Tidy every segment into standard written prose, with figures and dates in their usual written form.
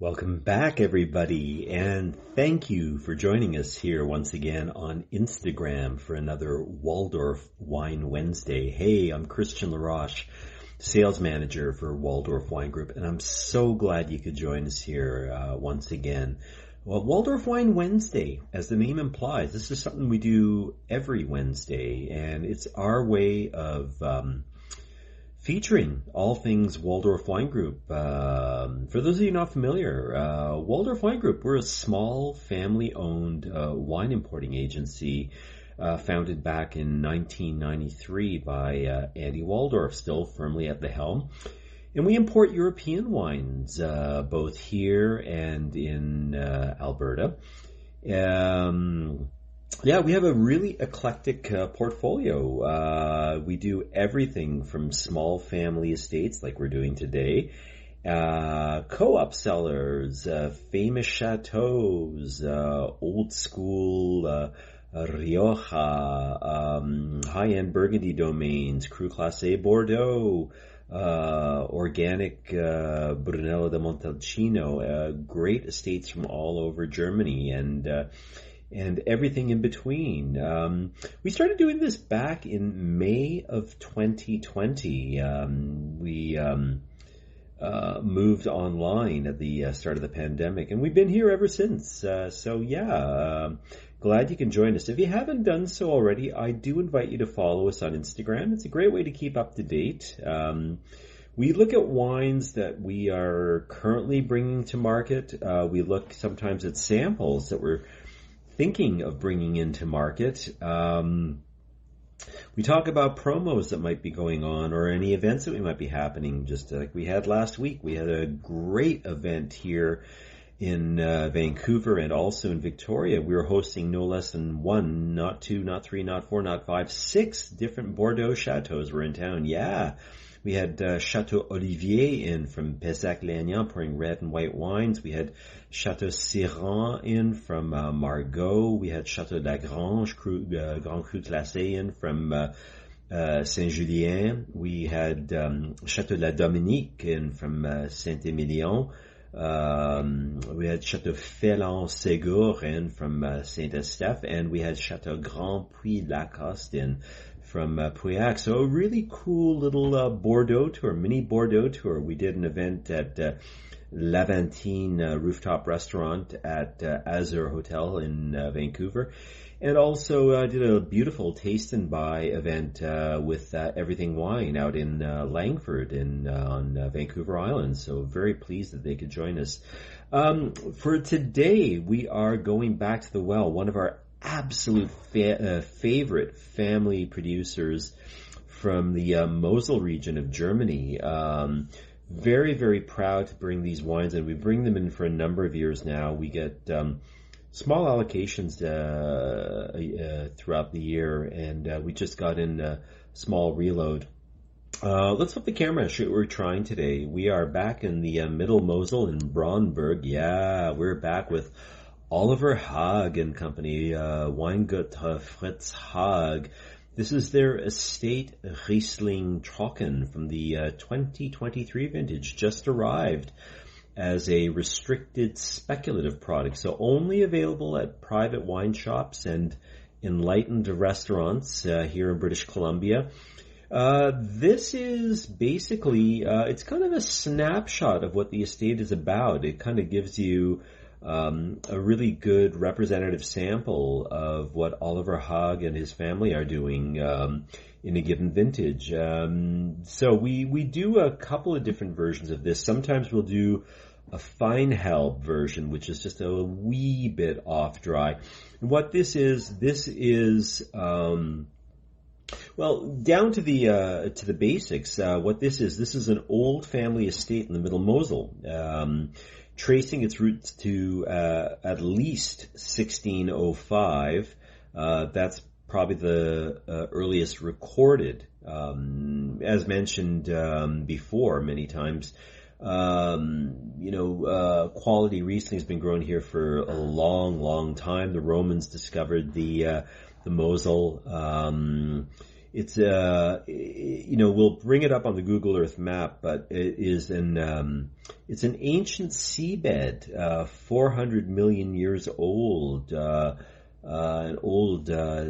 Welcome back, everybody, and thank you for joining us here once again on Instagram for another Waldorf Wine Wednesday. Hey, I'm Christian LaRoche, sales manager for Waldorf Wine Group, and I'm so glad you could join us here once again. Well, Waldorf Wine Wednesday, as the name implies, this is something we do every Wednesday, and it's our way of featuring all things Waldorf Wine Group. For those of you not familiar, Waldorf Wine Group, we're a small family-owned wine importing agency founded back in 1993 by Andy Waldorf, still firmly at the helm. And we import European wines, both here and in Alberta. Yeah, we have a really eclectic portfolio. We do everything from small family estates like we're doing today, co-op cellars, famous chateaus, old school Rioja, high-end Burgundy domains, Cru Classé Bordeaux, organic Brunello de Montalcino, great estates from all over Germany, and everything in between. We started doing this back in May of 2020. We moved online at the start of the pandemic, and we've been here ever since. Glad you can join us. If you haven't done so already, I do invite you to follow us on Instagram. It's a great way to keep up to date. We look at wines that we are currently bringing to market. We look sometimes at samples that we're thinking of bringing into market. We talk about promos that might be going on or any events that we might be happening, just like we had last week. We had a great event here in Vancouver and also in Victoria. We were hosting no less than one, not two, not three, not four, not five, 6 different Bordeaux chateaus were in town. Yeah. We had Chateau Olivier in from Pessac-Léognan pouring red and white wines. We had Chateau Siran in from Margaux. We had Chateau Lagrange, Grand Cru Classé in from Saint-Julien. We had Chateau La Dominique in from Saint-Émilion. We had Chateau Félan-Ségur in from Saint-Estèphe. And we had Chateau Grand Puy-Lacoste in from Pauillac. So a really cool little Bordeaux tour, mini Bordeaux tour. We did an event at Lavantine Rooftop Restaurant at Azur Hotel in Vancouver. And also did a beautiful taste and buy event with Everything Wine out in Langford on Vancouver Island. So very pleased that they could join us. For today, we are going back to the well, one of our absolute favorite family producers from the Mosel region of Germany. Very, very proud to bring these wines in. We bring them in for a number of years now. We get small allocations throughout the year, and we just got in a small reload. Let's flip the camera and show what we're trying today. We are back in the Middle Mosel in Braunberg. Yeah, we're back with Oliver Haag and Company, Weingut Fritz Haag. This is their estate Riesling Trocken from the 2023 vintage, just arrived as a restricted speculative product. So only available at private wine shops and enlightened restaurants here in British Columbia. This is basically, it's kind of a snapshot of what the estate is about. It kind of gives you a really good representative sample of what Oliver Haag and his family are doing in a given vintage. So we do a couple of different versions of this. Sometimes we'll do a fine help version, which is just a wee bit off dry. And what this is well, down to the basics. What this is an old family estate in the Middle Mosel. Tracing its roots to at least 1605. That's probably the earliest recorded. As mentioned before many times, quality Riesling has been grown here for a long, long time. The Romans discovered the Mosel. it's we'll bring it up on the Google Earth map, but it's an ancient seabed, 400 million years old, an old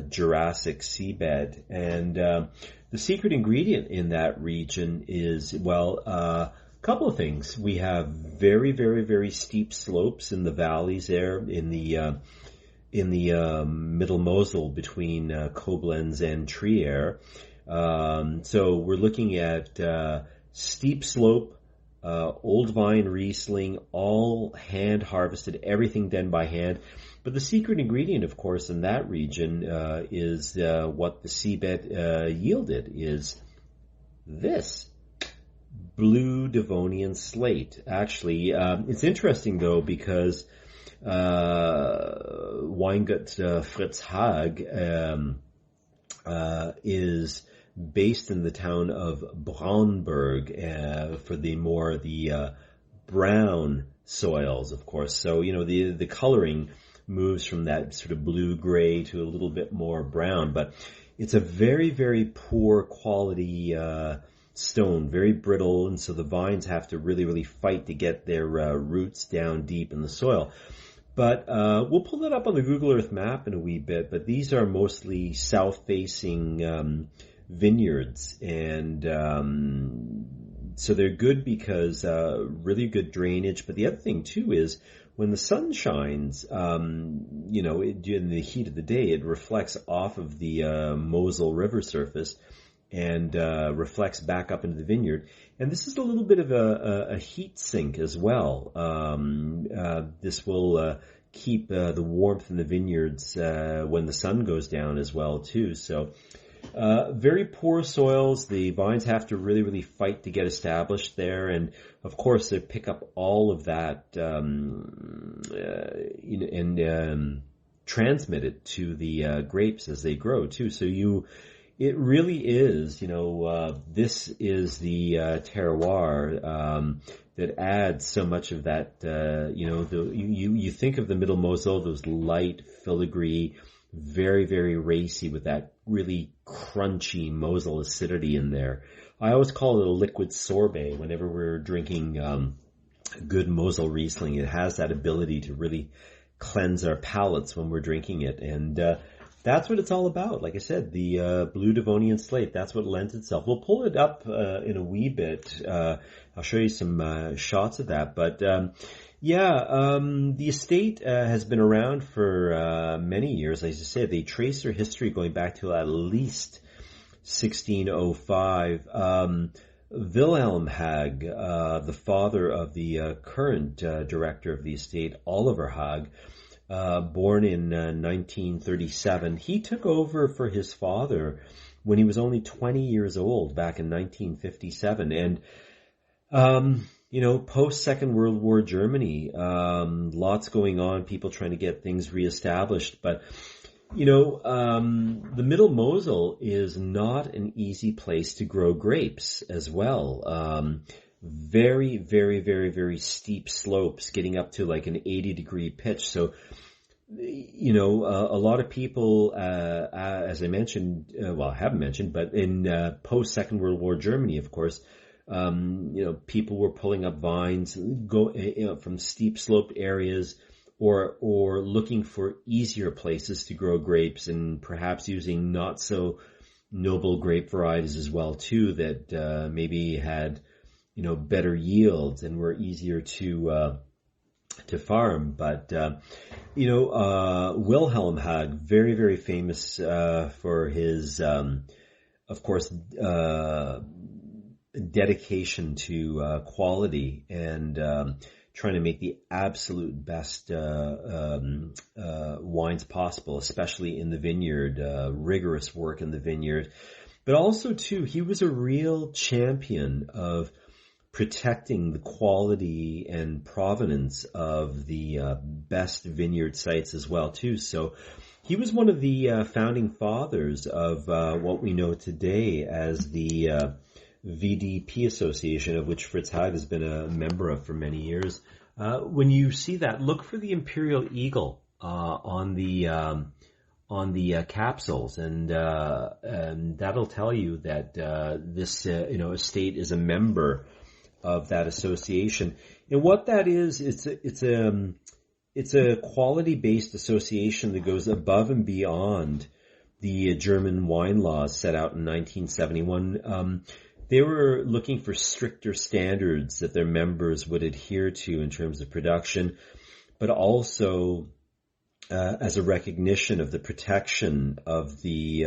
Jurassic seabed, and the secret ingredient in that region is, a couple of things. We have very, very, very steep slopes in the valleys there in the middle Mosel between Koblenz and Trier. So we're looking at steep slope, old vine Riesling, all hand harvested, everything done by hand. But the secret ingredient, of course, in that region is what the seabed yielded, is this blue Devonian slate. Actually, it's interesting, though, because Weingut Fritz Haag is based in the town of Braunberg for the brown soils, of course. So, the coloring moves from that sort of blue-gray to a little bit more brown, but it's a very, very poor quality stone, very brittle, and so the vines have to really, really fight to get their roots down deep in the soil. But we'll pull that up on the Google Earth map in a wee bit, but these are mostly south-facing vineyards, and so they're good because really good drainage. But the other thing, too, is when the sun shines, in the heat of the day, it reflects off of the Mosel river surface and reflects back up into the vineyard. And this is a little bit of a heat sink as well. This will keep the warmth in the vineyards when the sun goes down as well, too. So very poor soils. The vines have to really, really fight to get established there. And, of course, they pick up all of that and transmit it to the grapes as they grow, too. So it really is, this is the terroir that adds so much of that, you think of the Middle Mosel, those light, filigree, very, very racy with that really crunchy Mosel acidity in there. I always call it a liquid sorbet whenever we're drinking good Mosel Riesling. It has that ability to really cleanse our palates when we're drinking it. And that's what it's all about. Like I said, the blue Devonian slate, that's what lends itself. We'll pull it up in a wee bit. I'll show you some shots of that. But the estate has been around for many years. As I said, they trace their history going back to at least 1605. Wilhelm Haag, the father of the current director of the estate, Oliver Haag, born in 1937. He took over for his father when he was only 20 years old back in 1957. And, post-Second World War Germany, lots going on, people trying to get things reestablished. But, the Middle Mosel is not an easy place to grow grapes as well. Very, very, very, very steep slopes, getting up to like an 80-degree pitch. So, a lot of people, as I mentioned, I haven't mentioned, but in post-Second World War Germany, of course, people were pulling up vines, from steep sloped areas, or looking for easier places to grow grapes, and perhaps using not so noble grape varieties as well too, that maybe had better yields and were easier to farm. But Wilhelm Haag, very, very famous for his of course dedication to quality and trying to make the absolute best wines possible, especially in the vineyard, rigorous work in the vineyard. But also, too, he was a real champion of protecting the quality and provenance of the best vineyard sites as well, too. So he was one of the founding fathers of what we know today as the VDP Association, of which Fritz Haag has been a member of for many years. When you see that, look for the Imperial Eagle on the on the capsules, and that'll tell you that this estate is a member of that association. And what that is, it's a quality-based association that goes above and beyond the German wine laws set out in 1971. They were looking for stricter standards that their members would adhere to in terms of production, but also as a recognition of the protection of the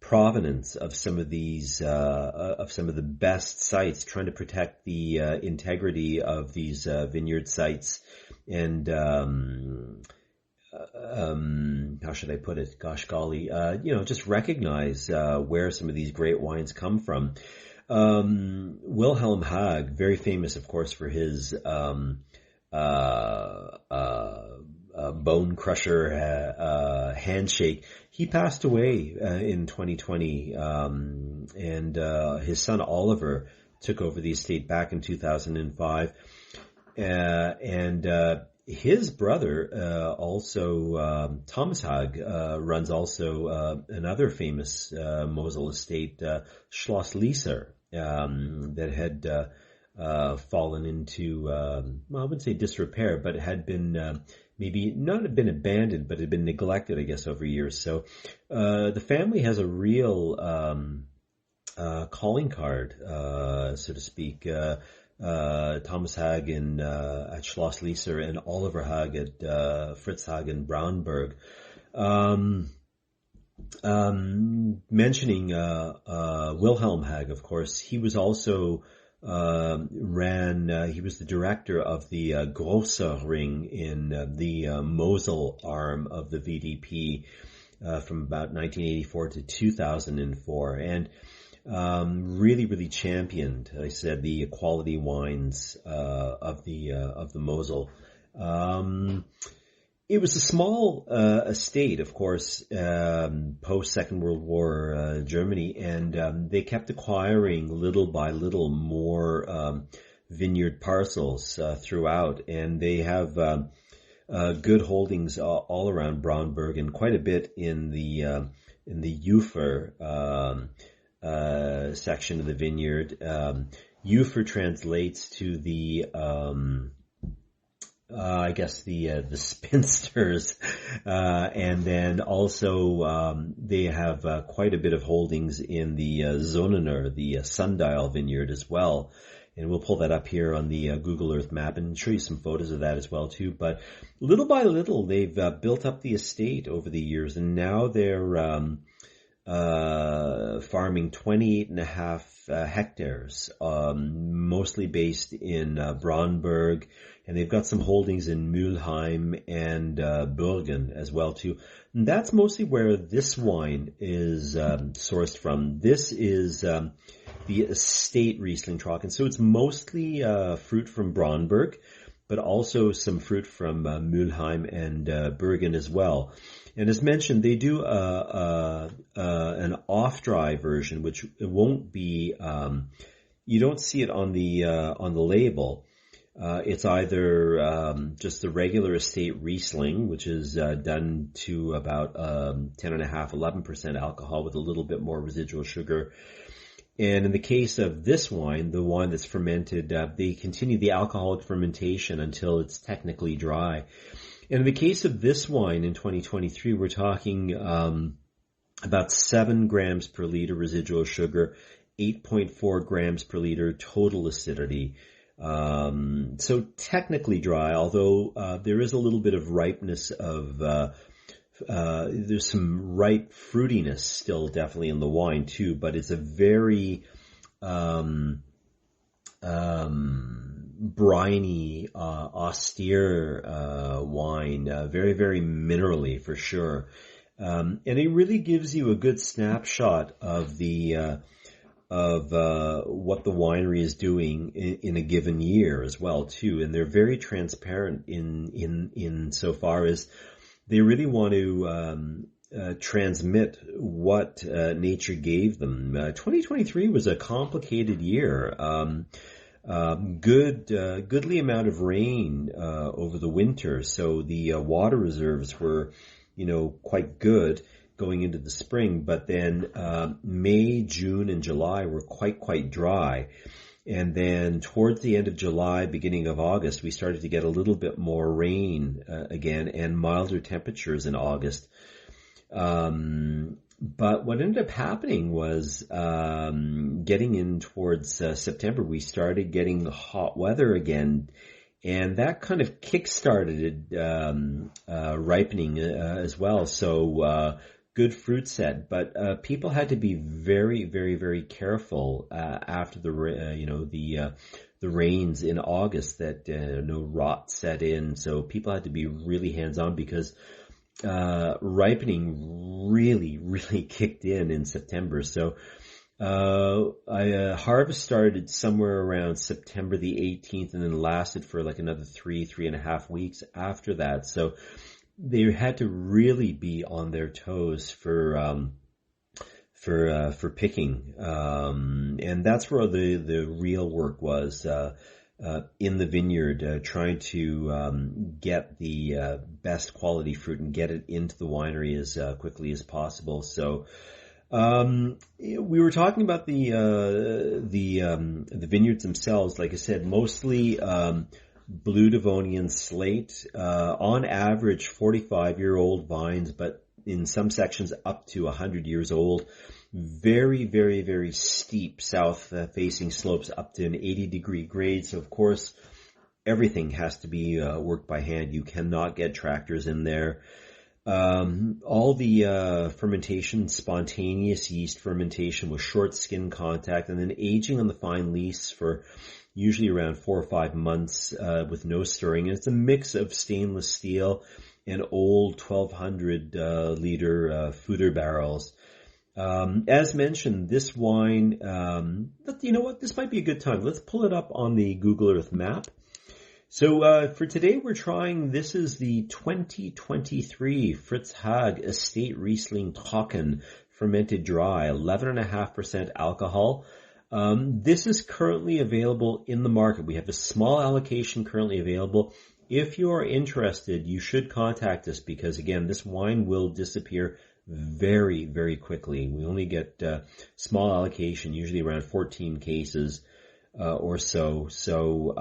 provenance of some of these of some of the best sites, trying to protect the integrity of these vineyard sites, and how should I put it? Gosh golly, just recognize where some of these great wines come from. Wilhelm Haag, very famous, of course, for his bone crusher handshake. He passed away in 2020, and his son Oliver took over the estate back in 2005, and his brother, also Thomas Haag, runs also another famous Mosel estate, Schloss Lieser, that had fallen into, I wouldn't say disrepair, but had been maybe not been abandoned, but had been neglected, I guess, over years. So the family has a real calling card, so to speak. Thomas Haag at Schloss Lieser, and Oliver Haag at Fritz Haag in Braunberg. Mentioning Wilhelm Haag, of course, he was also he was the director of the Grosser Ring in the Mosel arm of the VDP from about 1984 to 2004, and really championed, I said, the quality wines of the Mosel. It was a small estate, of course, post Second World War Germany, and they kept acquiring little by little more vineyard parcels throughout, and they have good holdings all around Braunberg, and quite a bit in the Ufer section of the vineyard. Ufer translates to the I guess the spinsters, and then also they have quite a bit of holdings in the Zonener, the sundial vineyard as well. And we'll pull that up here on the Google Earth map and show you some photos of that as well too. But little by little, they've built up the estate over the years, and now they're farming 28.5 hectares, mostly based in Braunberg, and they've got some holdings in Mulheim and Burgen as well too. And that's mostly where this wine is sourced from. This is the estate Riesling Trocken, so it's mostly fruit from Braunberg, but also some fruit from Mulheim and Burgen as well. And as mentioned, they do an off-dry version, which it won't be. You don't see it on the label. It's either just the regular estate Riesling, which is done to about 10.5-11% alcohol with a little bit more residual sugar. And in the case of this wine, the wine that's fermented, they continue the alcoholic fermentation until it's technically dry. And in the case of this wine in 2023, we're talking about 7 grams per liter residual sugar, 8.4 grams per liter total acidity. So technically dry, although there is a little bit of ripeness of there's some ripe fruitiness still definitely in the wine too, but it's a very briny, austere wine, very, very minerally for sure. And it really gives you a good snapshot of the what the winery is doing in a given year as well too. And they're very transparent in so far as they really want to transmit what nature gave them. 2023 was a complicated year. Goodly amount of rain over the winter, so the water reserves were quite good going into the spring. But then May, June, and July were quite dry. And then towards the end of July, beginning of August, we started to get a little bit more rain again and milder temperatures in August. But what ended up happening was getting in towards September, we started getting the hot weather again. And that kind of kick-started ripening as well. So good fruit set, but people had to be very, very, very careful after the rains in August that no rot set in. So people had to be really hands-on because ripening really, really kicked in September. So harvest started somewhere around September the 18th and then lasted for like another 3.5 weeks after that. So they had to really be on their toes for picking, and that's where the real work was in the vineyard, trying to get the best quality fruit and get it into the winery as quickly as possible. So we were talking about the vineyards themselves. Like I said, mostly Blue Devonian slate, on average 45-year-old vines, but in some sections up to 100 years old. Very, very, very steep south-facing slopes up to an 80-degree grade. So, of course, everything has to be worked by hand. You cannot get tractors in there. All the fermentation, spontaneous yeast fermentation with short skin contact, and then aging on the fine lees for usually around 4 or 5 months with no stirring. And it's a mix of stainless steel and old 1,200 liter fooder barrels. As mentioned, this wine, you know what? This might be a good time. Let's pull it up on the Google Earth map. So for today, we're trying, this is the 2023 Fritz Haag Estate Riesling Trocken fermented dry, 11.5% alcohol. This is currently available in the market. We have a small allocation currently available. If you are interested, you should contact us because, again, this wine will disappear very, very quickly. We only get small allocation, usually around 14 cases or so. So,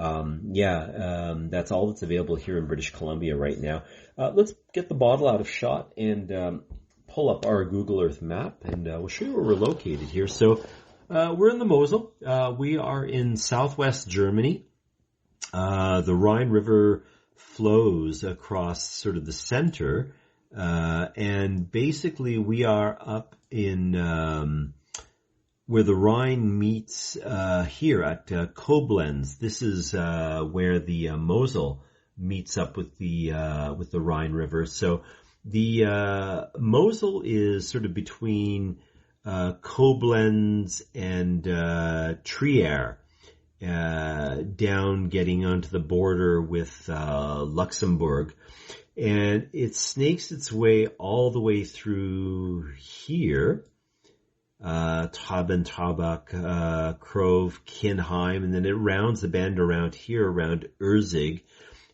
that's all that's available here in British Columbia right now. Let's get the bottle out of shot and pull up our Google Earth map, and we'll show you where we're located here. So, we're in the Mosel. We are in southwest Germany. The Rhine River flows across sort of the center, and basically we are up in where the Rhine meets here at Koblenz. This is where the Mosel meets up with the Rhine River. So the Mosel is sort of between Koblenz and Trier, down getting onto the border with Luxembourg. And it snakes its way all the way through here, Traben, Trabach, Krove, Kinheim, and then it rounds the bend around here, around Erzig.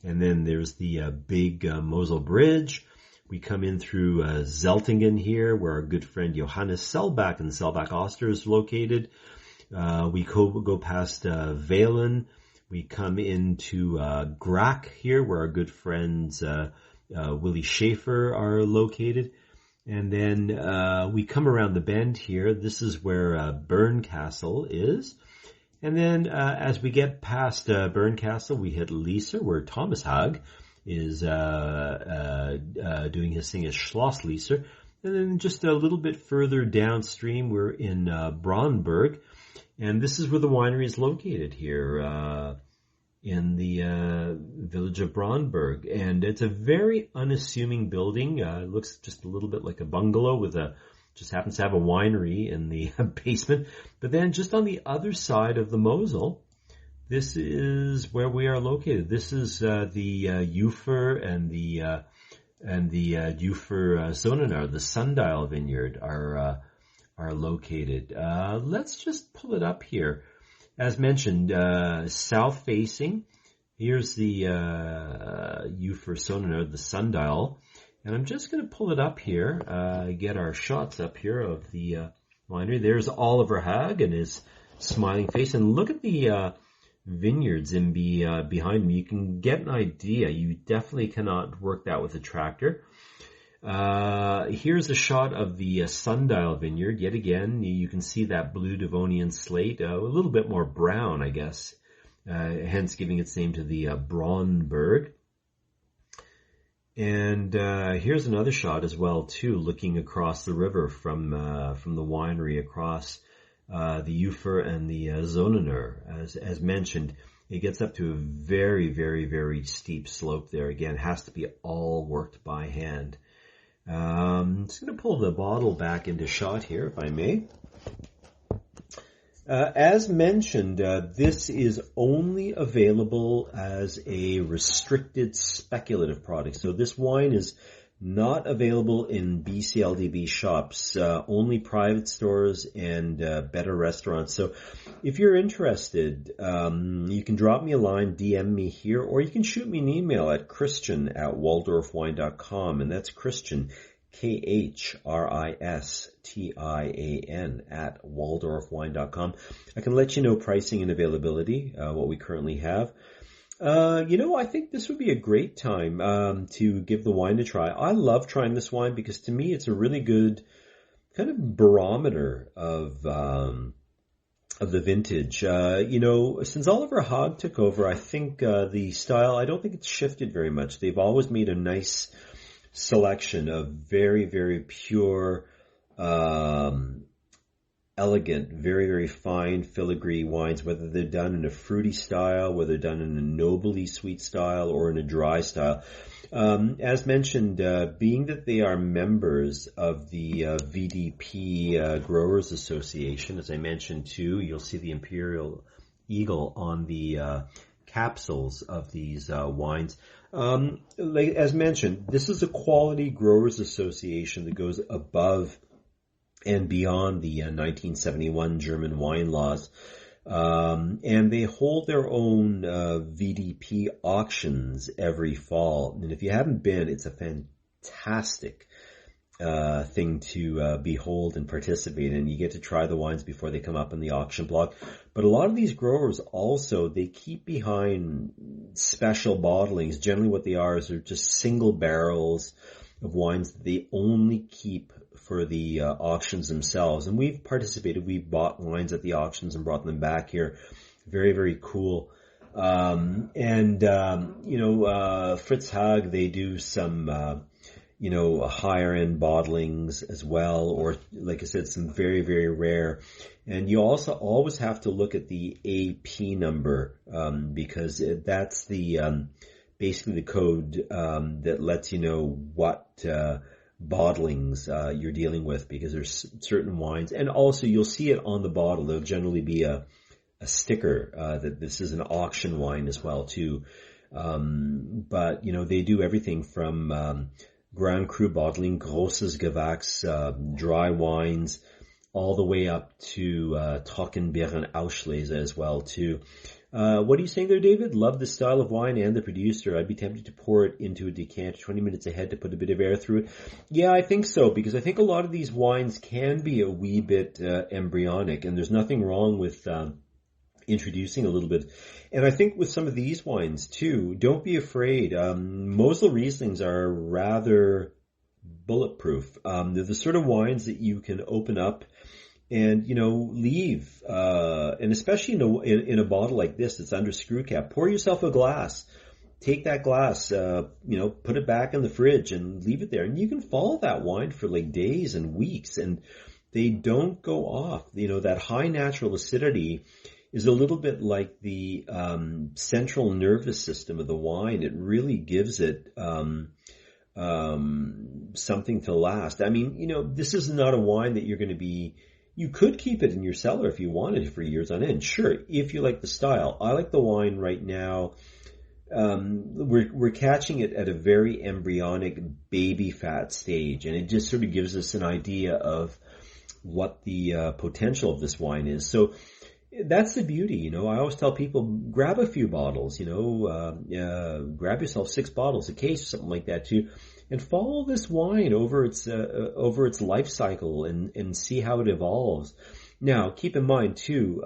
And then there's the big Mosel Bridge. We come in through Zeltingen here, where our good friend Johannes Selbach and Selbach Oster is located. We go past Valen. We come into Grack here, where our good friends Willie Schaefer are located. And then we come around the bend here. This is where Berncastel is. And then as we get past Berncastel, we hit Lisa, where Thomas Haag is doing his thing as Schloss Lisa. And then just a little bit further downstream, we're in Braunberg. And this is where the winery is located here in the village of Braunberg. And it's a very unassuming building. It looks just a little bit like a bungalow with just happens to have a winery in the basement. But then just on the other side of the Mosel, this is where we are located. This is the Ufer and the Ufer Sonnenau, the Sundial Vineyard, are located. Let's just pull it up here. As mentioned, south facing. Here's the Ufer Sonnenau, the Sundial. And I'm just going to pull it up here, get our shots up here of the winery. There's Oliver Haag and his smiling face. And look at the vineyards behind me. You can get an idea. You definitely cannot work that with a tractor. Here's a shot of the Sundial Vineyard. Yet again, you can see that blue Devonian slate, a little bit more brown, I guess, hence giving its name to the Braunberg. And here's another shot as well, too, looking across the river from the winery across the Ufer and the Zonener. As mentioned, it gets up to a very, very, very steep slope there. Again, has to be all worked by hand. I'm just going to pull the bottle back into shot here, if I may. As mentioned, this is only available as a restricted speculative product. So this wine is not available in BCLDB shops, only private stores and better restaurants. So if you're interested, you can drop me a line, DM me here, or you can shoot me an email at christian@waldorfwine.com, and that's Christian, KHRISTIAN @waldorfwine.com. I can let you know pricing and availability, what we currently have. I think this would be a great time to give the wine a try. I love trying this wine because to me it's a really good kind of barometer of the vintage. Since Oliver Haag took over, I think the style, I don't think it's shifted very much. They've always made a nice selection of very, very pure, elegant, very, very fine filigree wines, whether they're done in a fruity style, whether they're done in a nobly sweet style, or in a dry style. As mentioned, being that they are members of the VDP Growers Association, as I mentioned too, you'll see the Imperial Eagle on the capsules of these wines. As mentioned, this is a quality growers association that goes above and beyond the 1971 German wine laws. And they hold their own VDP auctions every fall. And if you haven't been, it's a fantastic thing to behold and participate in. You get to try the wines before they come up in the auction block. But a lot of these growers also, they keep behind special bottlings. Generally what they are is they're just single barrels of wines that they only keep for the auctions themselves. And we've participated. We've bought wines at the auctions and brought them back here. Very, very cool. Fritz Haag, they do some higher end bottlings as well, or like I said, some very, very rare. And you also always have to look at the AP number, because that's the, basically the code, that lets you know what, bottlings, you're dealing with, because there's certain wines. And also you'll see it on the bottle. There'll generally be a sticker, that this is an auction wine as well too. But they do everything from, Grand Cru bottling, Grosses Gewachs, dry wines, all the way up to Trockenbeeren Auslese as well too. What are you saying there, David? Love the style of wine and the producer. I'd be tempted to pour it into a decanter 20 minutes ahead to put a bit of air through it. Yeah, I think so, because I think a lot of these wines can be a wee bit embryonic, and there's nothing wrong with introducing a little bit. And I think with some of these wines too, don't be afraid. Mosel Rieslings are rather bulletproof. They're the sort of wines that you can open up and, leave. And especially in a bottle like this that's under screw cap, pour yourself a glass. Take that glass, put it back in the fridge and leave it there. And you can follow that wine for like days and weeks, and they don't go off. That high natural acidity is a little bit like the central nervous system of the wine. It really gives it something to last. I mean, this is not a wine that you're going to be... You could keep it in your cellar if you wanted for years on end. Sure, if you like the style. I like the wine right now. We're catching it at a very embryonic baby fat stage, and it just sort of gives us an idea of what the potential of this wine is. So that's the beauty, I always tell people, grab a few bottles, grab yourself 6 bottles, a case or something like that too, and follow this wine over its life cycle and see how it evolves. Now, keep in mind too,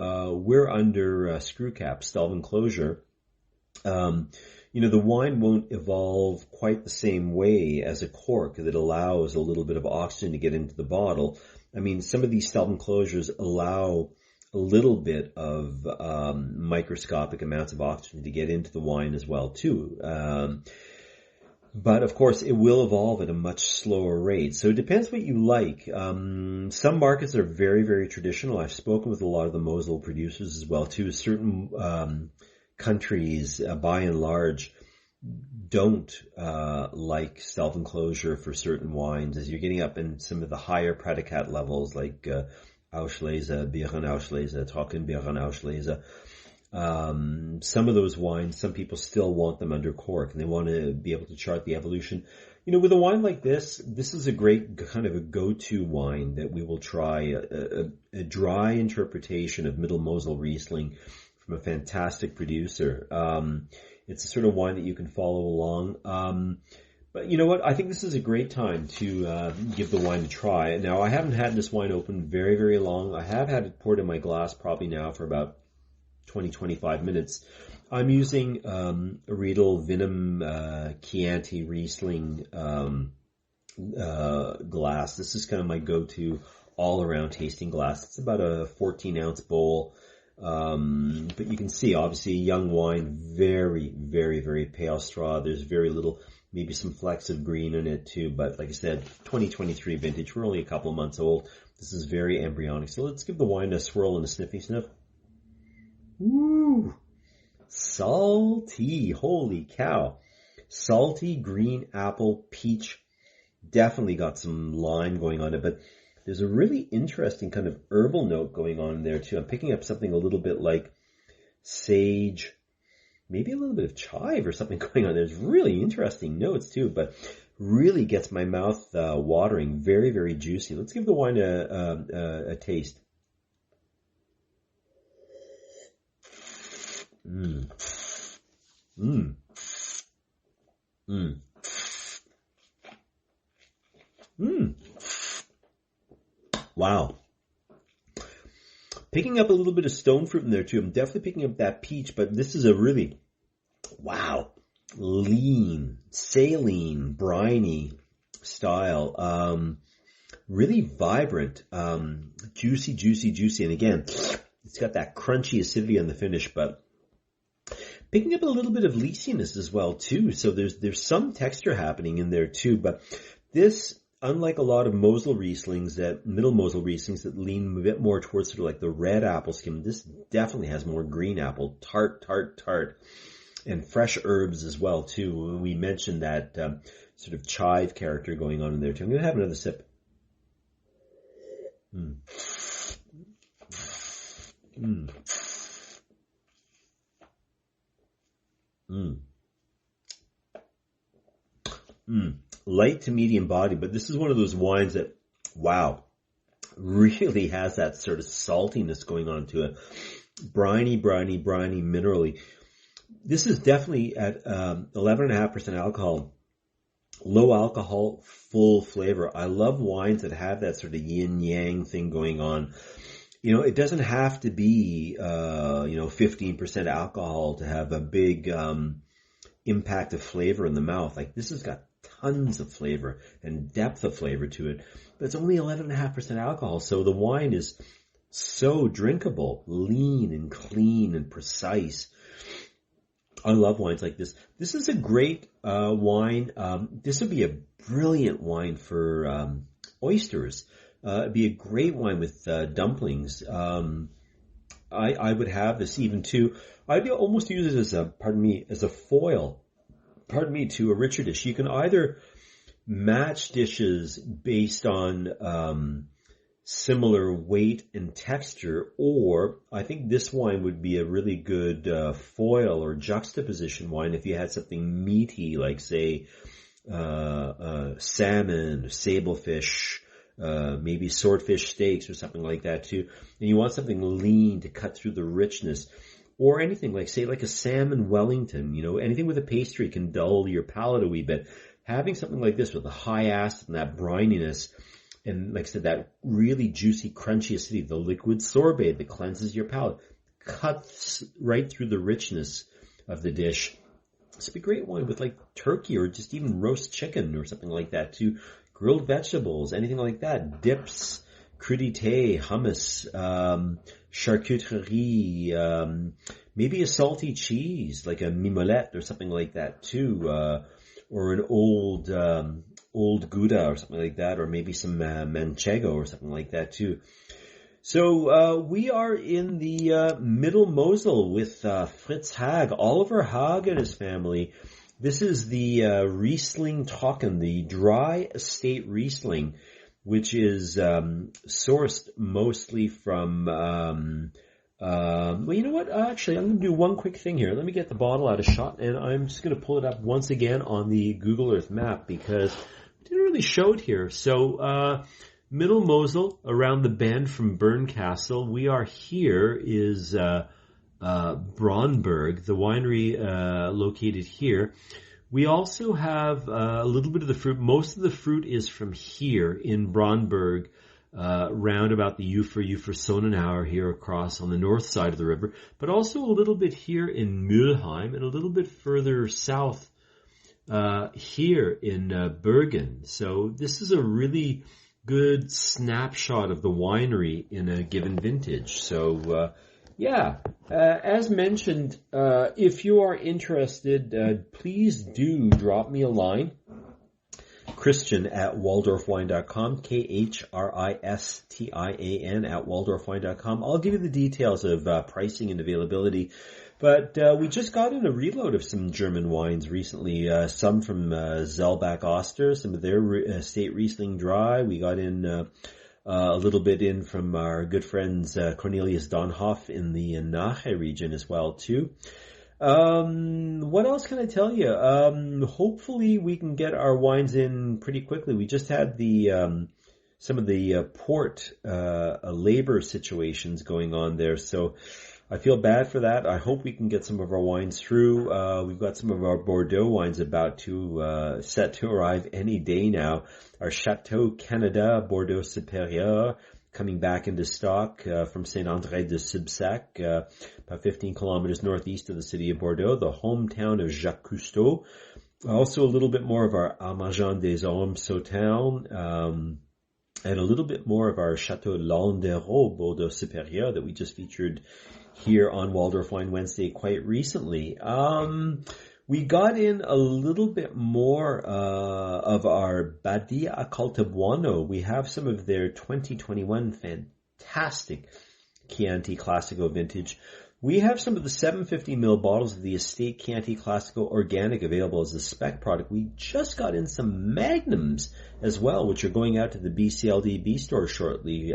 we're under screw cap, Stelvin closure. The wine won't evolve quite the same way as a cork that allows a little bit of oxygen to get into the bottle. I mean, some of these Stelvin closures allow a little bit of microscopic amounts of oxygen to get into the wine as well too. But of course, it will evolve at a much slower rate. So it depends what you like. Some markets are very, very traditional. I've spoken with a lot of the Mosel producers as well too. Certain countries, by and large, don't like self-enclosure for certain wines. As you're getting up in some of the higher predicate levels, like Auslese, Beeren Auslese, Trocken Beeren Auslese, some of those wines, some people still want them under cork, and they want to be able to chart the evolution. With a wine like this is a great kind of a go-to wine that we will try, a dry interpretation of Middle Mosel Riesling from a fantastic producer. It's the sort of wine that you can follow along. But you know what? I think this is a great time to give the wine a try. Now, I haven't had this wine open very, very long. I have had it poured in my glass probably now for about 20-25 minutes. I'm using a Riedel Vinum Chianti Riesling glass. This is kind of my go-to all-around tasting glass. It's about a 14-ounce bowl. But you can see, obviously, young wine, very, very, very pale straw. There's very little, maybe some flecks of green in it too. But like I said, 2023 vintage. We're only a couple of months old. This is very embryonic. So let's give the wine a swirl and a sniffy sniff. Woo! Salty. Holy cow. Salty, green apple, peach. Definitely got some lime going on it, but there's a really interesting kind of herbal note going on there too. I'm picking up something a little bit like sage, maybe a little bit of chive or something going on. There's really interesting notes too, but really gets my mouth watering. Very, very juicy. Let's give the wine a taste. Mmm. Mmm. Mmm. Mmm. Wow. Picking up a little bit of stone fruit in there too. I'm definitely picking up that peach, but this is a really, wow, lean, saline, briny style. Really vibrant, juicy, juicy, juicy. And again, it's got that crunchy acidity on the finish, but picking up a little bit of leasiness as well too. So there's some texture happening in there too, but this, unlike a lot of Mosel Rieslings, middle Mosel Rieslings that lean a bit more towards sort of like the red apple skin, this definitely has more green apple, tart, tart, tart, and fresh herbs as well too. We mentioned that sort of chive character going on in there too. I'm going to have another sip. Mm. Mm. Mm. Mm. Light to medium body, but this is one of those wines that, wow, really has that sort of saltiness going on to it. Briny, briny, briny, minerally. This is definitely at 11.5% alcohol. Low alcohol, full flavor. I love wines that have that sort of yin-yang thing going on. It doesn't have to be, 15% alcohol to have a big impact of flavor in the mouth. Like this has got tons of flavor and depth of flavor to it, but it's only 11.5% alcohol. So the wine is so drinkable, lean and clean and precise. I love wines like this. This is a great wine. This would be a brilliant wine for oysters. It'd be a great wine with dumplings. I would have this even too. I'd almost use it as a foil, to a richer dish. You can either match dishes based on similar weight and texture, or I think this wine would be a really good foil or juxtaposition wine if you had something meaty, like say salmon, sablefish, maybe swordfish steaks or something like that too. And you want something lean to cut through the richness. Or anything like, say, like a salmon Wellington, anything with a pastry can dull your palate a wee bit. having something like this with the high acid and that brininess, and like I said, that really juicy, crunchy acidity, the liquid sorbet that cleanses your palate, cuts right through the richness of the dish. It's a great wine with like turkey or just even roast chicken or something like that too. Grilled vegetables, anything like that. Dips, crudité, hummus, charcuterie, maybe a salty cheese like a mimolette or something like that too, or an old Gouda or something like that, or maybe some manchego or something like that too. So we are in the Middle Mosel with Fritz Haag, Oliver Haag and his family. This is the Riesling Trocken, the dry estate Riesling, which is sourced mostly from, well, you know what? Actually, I'm going to do one quick thing here. Let me get the bottle out of shot, and I'm just going to pull it up once again on the Google Earth map because I didn't really show it here. So, Middle Mosel, around the bend from Bernkastel. We are here is Braunberg, the winery located here. We also have a little bit of the fruit. Most of the fruit is from here in Braunberg, round about the Ufer Sonnenauer here across on the north side of the river, but also a little bit here in Mulheim and a little bit further south here in Burgen. So this is a really good snapshot of the winery in a given vintage. So, as mentioned, if you are interested, please do drop me a line. Christian at waldorfwine.com, KHRISTIAN at waldorfwine.com. I'll give you the details of pricing and availability. But we just got in a reload of some German wines recently, some from Zellbach Oster, some of their estate Riesling Dry. We got in a little bit in from our good friends Cornelius Donhoff in the Nahe region as well, too. What else can I tell you? Hopefully we can get our wines in pretty quickly. We just had the some of the port labor situations going on there, so I feel bad for that. I hope we can get some of our wines through. We've got some of our Bordeaux wines about to set to arrive any day now. Our Chateau Canada Bordeaux Supérieur coming back into stock from Saint-André de Subsac, about 15 kilometers northeast of the city of Bordeaux, the hometown of Jacques Cousteau. Also a little bit more of our Armagent des Ormes Sauternes, and a little bit more of our Chateau Landerneau Bordeaux Supérieur that we just featured here on Waldorf Wine Wednesday quite recently. We got in a little bit more of our Badia Caltabuono. We have some of their 2021 fantastic Chianti Classico vintage. We have some of the 750ml bottles of the Estate Chianti Classico Organic available as a spec product. We just got in some Magnums as well, which are going out to the BCLDB store shortly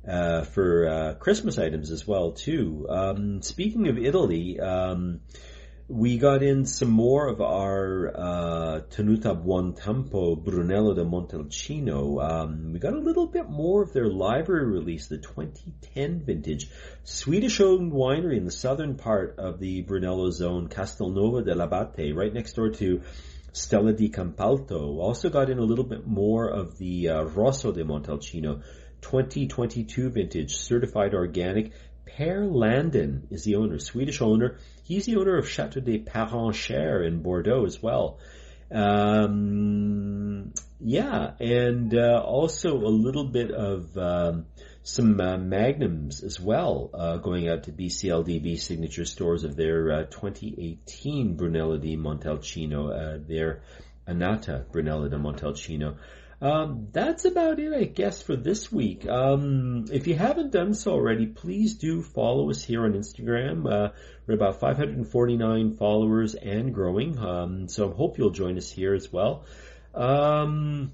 for Christmas items as well, too. Speaking of Italy, we got in some more of our Tenuta Buontempo Brunello de Montalcino. We got a little bit more of their library release, the 2010 vintage. Swedish-owned winery in the southern part of the Brunello zone, Castelnuovo dell'Abate, right next door to Stella di Campalto. Also got in a little bit more of the Rosso de Montalcino, 2022 vintage, certified organic. Per Landon is the owner, Swedish owner. He's the owner of Chateau des Parenchères in Bordeaux as well. And also a little bit of some Magnums as well, going out to BCLDB signature stores of their 2018 Brunello di Montalcino, their Annata Brunello di Montalcino. That's about it, I guess, for this week. If you haven't done so already, please do follow us here on Instagram. We're about 549 followers and growing. So I hope you'll join us here as well. As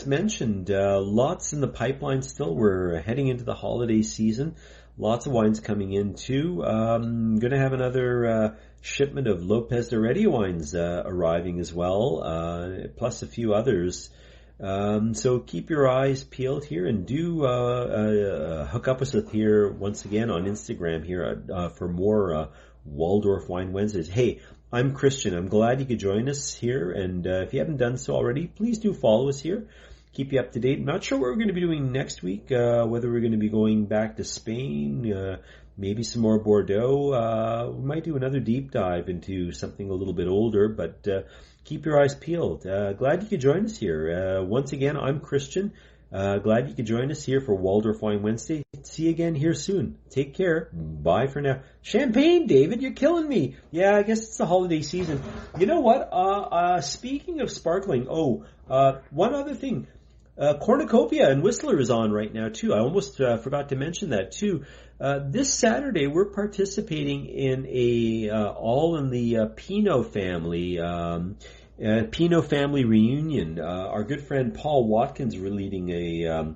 mentioned, lots in the pipeline still. We're heading into the holiday season. Lots of wines coming in too. Going to have another shipment of Lopez de Heredia wines arriving as well, plus a few others. So keep your eyes peeled here and do hook up with us here once again on Instagram here for more Waldorf Wine Wednesdays. Hey, I'm Christian. I'm glad you could join us here. And if you haven't done so already, please do follow us here. Keep you up to date. Not sure what we're going to be doing next week, whether we're going to be going back to Spain, maybe some more Bordeaux. We might do another deep dive into something a little bit older, but keep your eyes peeled. Glad you could join us here. Once again, I'm Christian. Glad you could join us here for Waldorf Wine Wednesday. See you again here soon. Take care. Bye for now. Champagne, David, you're killing me. Yeah, I guess it's the holiday season. You know what? Speaking of sparkling, one other thing. Cornucopia and Whistler is on right now too. I almost forgot to mention that too. This Saturday we're participating in all in the Pinot family. Pinot family reunion. Our good friend Paul Watkins is leading a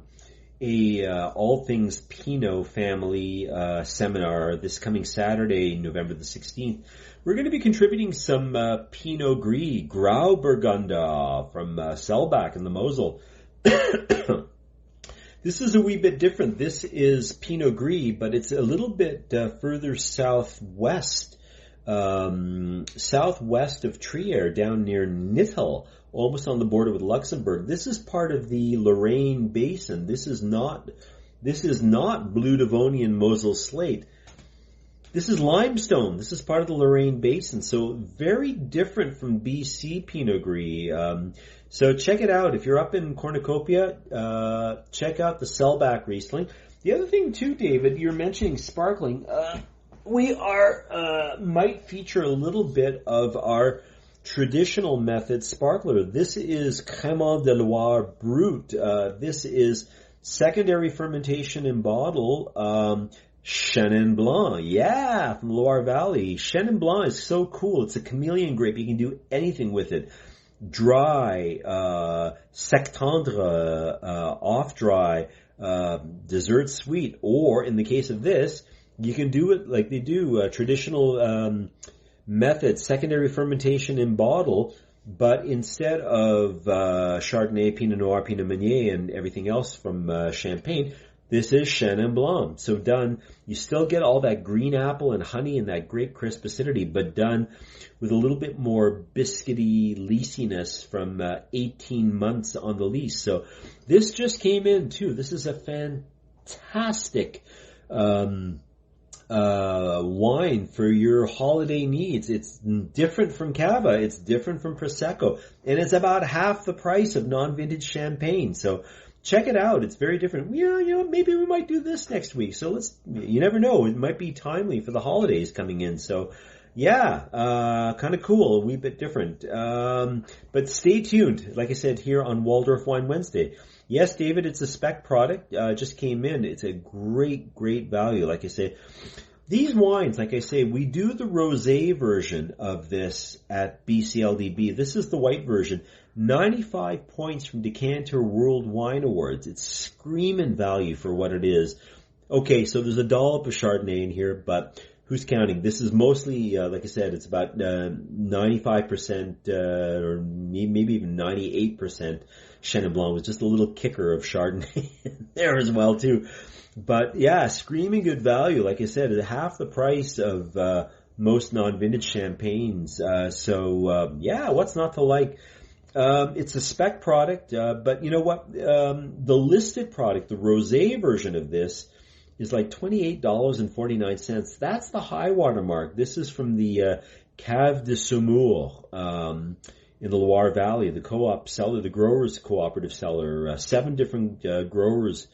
all things Pinot family seminar this coming Saturday, November the 16th. We're going to be contributing some Pinot Gris, Grauburgunder from Selbach in the Mosel. This is a wee bit different. This is Pinot Gris, but it's a little bit further southwest of Trier, down near Nithel, almost on the border with Luxembourg. This is part of the Lorraine Basin. This is not Blue Devonian Mosel slate. This is limestone. This is part of the Lorraine Basin, so very different from BC Pinot Gris. So check it out. If you're up in Cornucopia, check out the Selbach Riesling. The other thing too, David, you're mentioning sparkling. We might feature a little bit of our traditional method sparkler. This is Crémant de Loire Brut. This is secondary fermentation in bottle. Chenin Blanc. Yeah, from Loire Valley. Chenin Blanc is so cool. It's a chameleon grape. You can do anything with it. Dry, sec tendre, off dry, dessert sweet, or in the case of this, you can do it like they do, traditional method, secondary fermentation in bottle, but instead of Chardonnay, Pinot Noir, Pinot Meunier, and everything else from Champagne, this is Chenin Blanc. So done, you still get all that green apple and honey and that great crisp acidity, but done with a little bit more biscuity leasiness from 18 months on the lease. So this just came in too. This is a fantastic wine for your holiday needs. It's different from Cava. It's different from Prosecco. And it's about half the price of non-vintage champagne. So check it out. It's very different. Maybe we might do this next week. So you never know. It might be timely for the holidays coming in. So yeah, kind of cool. A wee bit different. But stay tuned. Like I said, here on Waldorf Wine Wednesday. Yes, David, it's a spec product. Just came in. It's a great, great value. Like I say, these wines, like I say, we do the rosé version of this at BCLDB. This is the white version. 95 points from Decanter World Wine Awards. It's screaming value for what it is. Okay, so there's a dollop of Chardonnay in here, but who's counting? This is mostly, like I said, it's about 95% or maybe even 98% Chenin Blanc with just a little kicker of Chardonnay in there as well too. But yeah, screaming good value. Like I said, at half the price of most non-vintage champagnes. Yeah, what's not to like? It's a spec product, but you know what? The listed product, the rosé version of this, is like $28.49. That's the high water mark. This is from the Cave de Saumur in the Loire Valley, the co-op cellar, the growers cooperative cellar. 7 different growers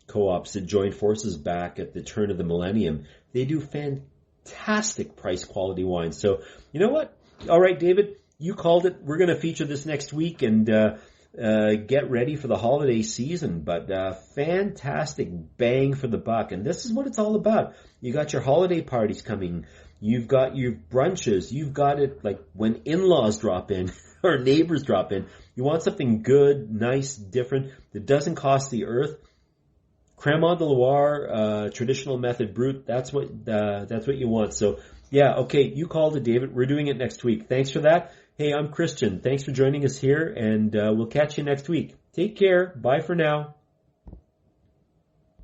co-ops that joined forces back at the turn of the millennium. They do fantastic price quality wines. So you know what? All right, David, you called it. We're going to feature this next week and get ready for the holiday season. But fantastic bang for the buck. And this is what it's all about. You got your holiday parties coming. You've got your brunches. You've got it like when in-laws drop in or neighbors drop in. You want something good, nice, different that doesn't cost the earth. Crémant de Loire, traditional method brut. That's what you want. So yeah, okay, you called it, David. We're doing it next week. Thanks for that. Hey, I'm Christian. Thanks for joining us here, and we'll catch you next week. Take care. Bye for now.